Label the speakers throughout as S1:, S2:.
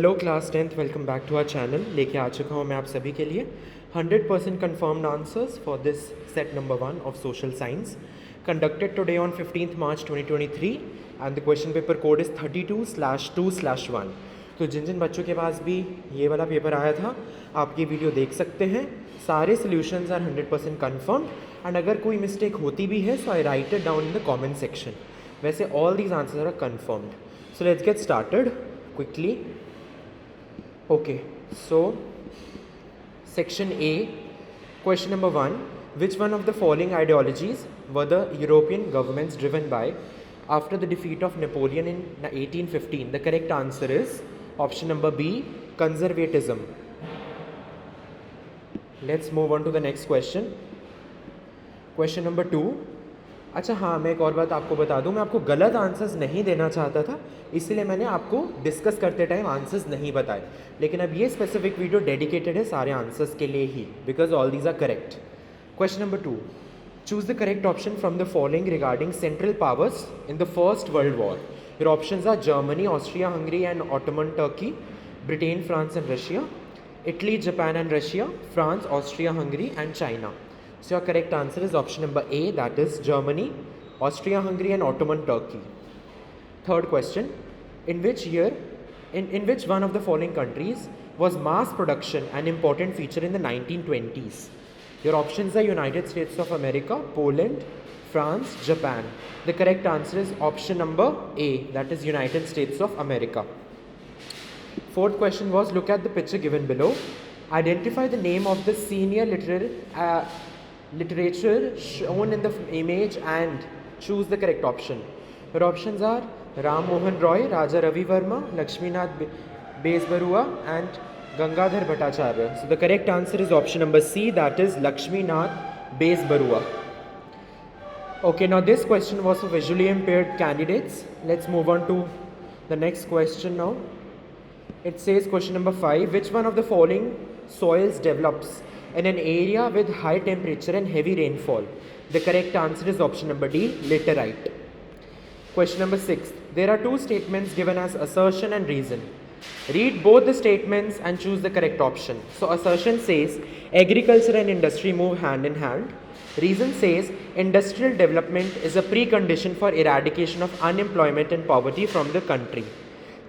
S1: Hello class 10th, welcome back to our channel. लेके आ चुका हूँ मैं आप सभी के लिए 100% confirmed answers for this set number 1 of social science conducted today on 15th March 2023 and the question paper code is 32/2/1। तो जिन जिन बच्चों के पास भी ये वाला पेपर आया था आप ये वीडियो देख सकते हैं। सारे सोल्यूशंस आर 100% कन्फर्म्ड एंड अगर कोई मिस्टेक होती भी है so I write it down in the comment section. वैसे all these answers are confirmed. So let's get started quickly. Okay, so section A, question number 1. Which one of the following ideologies were the European governments driven by after the defeat of Napoleon in 1815? The correct answer is option number B, conservatism. Let's move on to the next question. Question number 2. अच्छा हाँ, मैं एक और बात आपको बता दूँ, मैं आपको गलत आंसर्स नहीं देना चाहता था, इसलिए मैंने आपको डिस्कस करते टाइम आंसर्स नहीं बताए। लेकिन अब ये स्पेसिफिक वीडियो डेडिकेटेड है सारे आंसर्स के लिए ही, because all these are correct. Question number 2. Choose the correct option from the following regarding central powers in the first world war. Your options are Germany, Austria Hungary and Ottoman Turkey, Britain, France and Russia, Italy, Japan and Russia, France, Austria Hungary and China. So your correct answer is option number A, that is Germany, Austria-Hungary and Ottoman Turkey. Third question, in which year, in which one of the following countries was mass production an important feature in the 1920s? Your options are United States of America, Poland, France, Japan. The correct answer is option number A, that is United States of America. Fourth question was, look at the picture given below. Identify the name of the senior literature shown in the image and choose the correct option. Your options are Ram Mohan Roy, Raja Ravi Verma, Lakshminath Besbarua and Gangadhar Bhattacharya. So the correct answer is option number C, that is Lakshminath Besbarua. Okay, now this question was for visually impaired candidates. Let's move on to the next question now. It says question number 5, which one of the following soils develops in an area with high temperature and heavy rainfall? The correct answer is option number D, laterite. Question number 6. There are two statements given as assertion and reason. Read both the statements and choose the correct option. So assertion says agriculture and industry move hand in hand. Reason says industrial development is a precondition for eradication of unemployment and poverty from the country.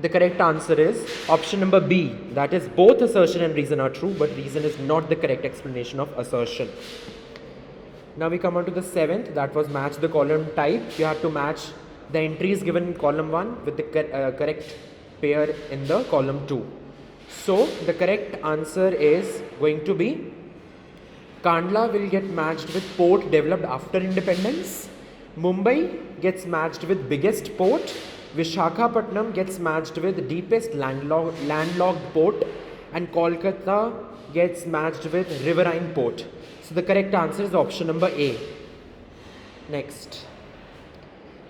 S1: The correct answer is option number B, that is both assertion and reason are true, but reason is not the correct explanation of assertion. Now we come on to the 7th, that was match the column type. You have to match the entries given in column 1 with the correct pair in the column 2. So the correct answer is going to be Kandla will get matched with port developed after independence, Mumbai gets matched with biggest port, Vishakhapatnam gets matched with deepest landlocked port, and Kolkata gets matched with riverine port. So the correct answer is option number A. Next.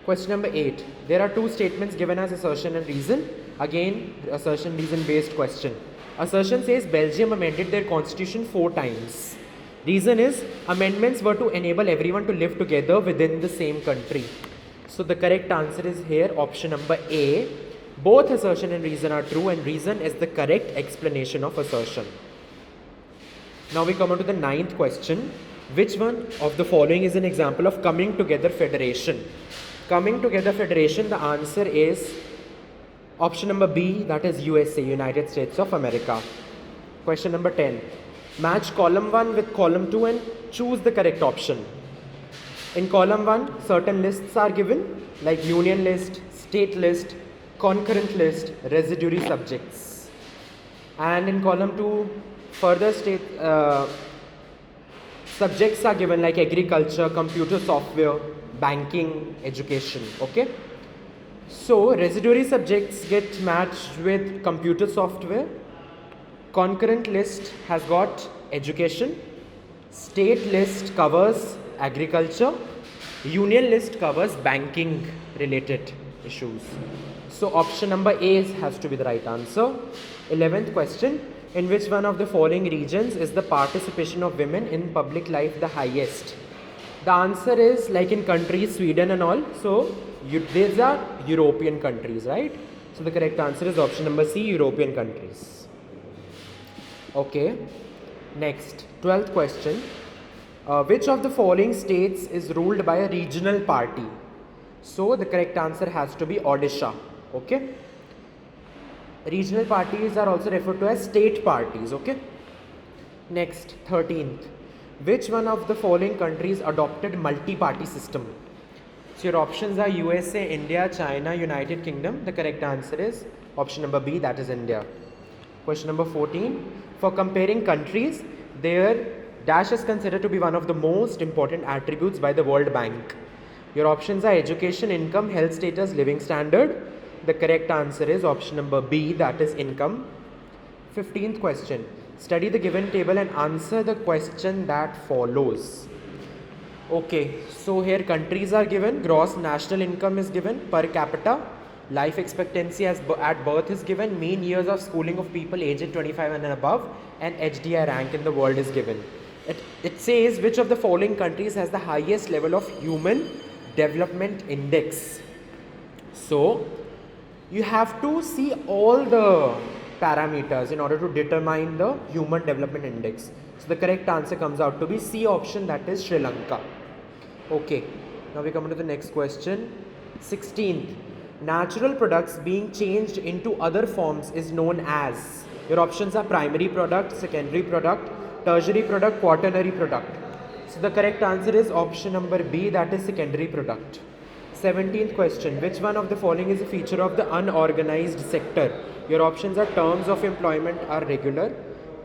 S1: Question number 8. There are two statements given as assertion and reason. Again, assertion reason based question. Assertion says Belgium amended their constitution 4 times. Reason is amendments were to enable everyone to live together within the same country. So the correct answer is here option number A. Both assertion and reason are true, and reason is the correct explanation of assertion. Now we come on to the 9th question. Which one of the following is an example of coming together federation? Coming together federation, the answer is option number B, that is USA, United States of America. Question number 10. Match column 1 with column 2 and choose the correct option. In column 1, certain lists are given like union list, state list, concurrent list, residuary subjects. And in column 2, further state subjects are given like agriculture, computer software, banking, education. Okay. So residuary subjects get matched with computer software. Concurrent list has got education. State list covers agriculture, union list covers banking related issues. So option number A has to be the right answer. 11th question, in which one of the following regions is the participation of women in public life the highest? The answer is like in countries Sweden and all. So these are European countries, right? So the correct answer is option number C, European countries. Okay, next, 12th question. Which of the following states is ruled by a regional party? So the correct answer has to be Odisha. Okay. Regional parties are also referred to as state parties. Okay. Next, 13th. Which one of the following countries adopted multi-party system? So your options are USA, India, China, United Kingdom. The correct answer is option number B, that is India. Question number 14. For comparing countries, their dash is considered to be one of the most important attributes by the World Bank. Your options are education, income, health status, living standard. The correct answer is option number B, that is income. 15th question. Study the given table and answer the question that follows. Okay, so here countries are given, gross national income is given, per capita, life expectancy at birth is given, mean years of schooling of people aged 25 and above, and HDI rank in the world is given. It says which of the following countries has the highest level of human development index. So you have to see all the parameters in order to determine the human development index. So the correct answer comes out to be C option, that is Sri Lanka. Okay, now we come to the next question. 16th. Natural products being changed into other forms is known as. Your options are primary product, secondary product, tertiary product, quaternary product. So the correct answer is option number B, that is secondary product. 17th question. Which one of the following is a feature of the unorganized sector? Your options are terms of employment are regular,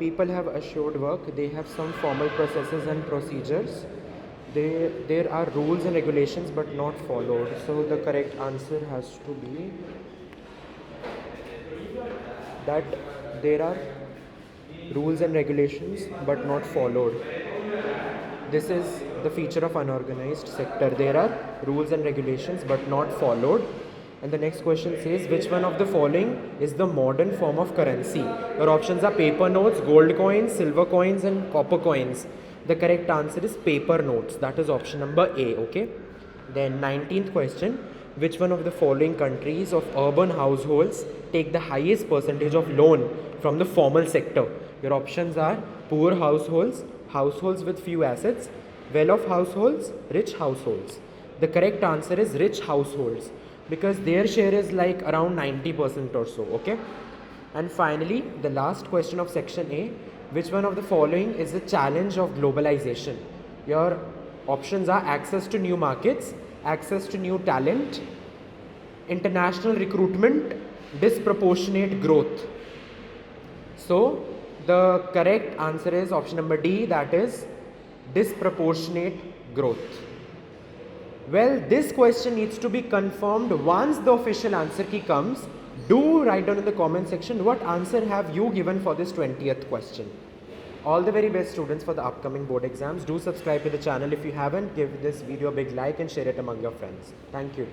S1: people have assured work, they have some formal processes and procedures, there are rules and regulations but not followed. So the correct answer has to be that there are rules and regulations but not followed. This is the feature of unorganized sector. There are rules and regulations but not followed. And the next question says which one of the following is the modern form of currency? Your options are paper notes, gold coins, silver coins and copper coins. The correct answer is paper notes, that is option number A. Okay. Then 19th question. Which one of the following countries of urban households take the highest percentage of loan from the formal sector? Your options are poor households, households with few assets, well-off households, rich households. The correct answer is rich households because their share is like around 90% or so. Okay. And finally, the last question of section A. Which one of the following is the challenge of globalization? Your options are access to new markets, access to new talent, international recruitment, disproportionate growth. So the correct answer is option number D, that is disproportionate growth. Well, this question needs to be confirmed once the official answer key comes. Do write down in the comment section what answer have you given for this 20th question. All the very best students for the upcoming board exams. Do subscribe to the channel if you haven't. Give this video a big like and share it among your friends. Thank you.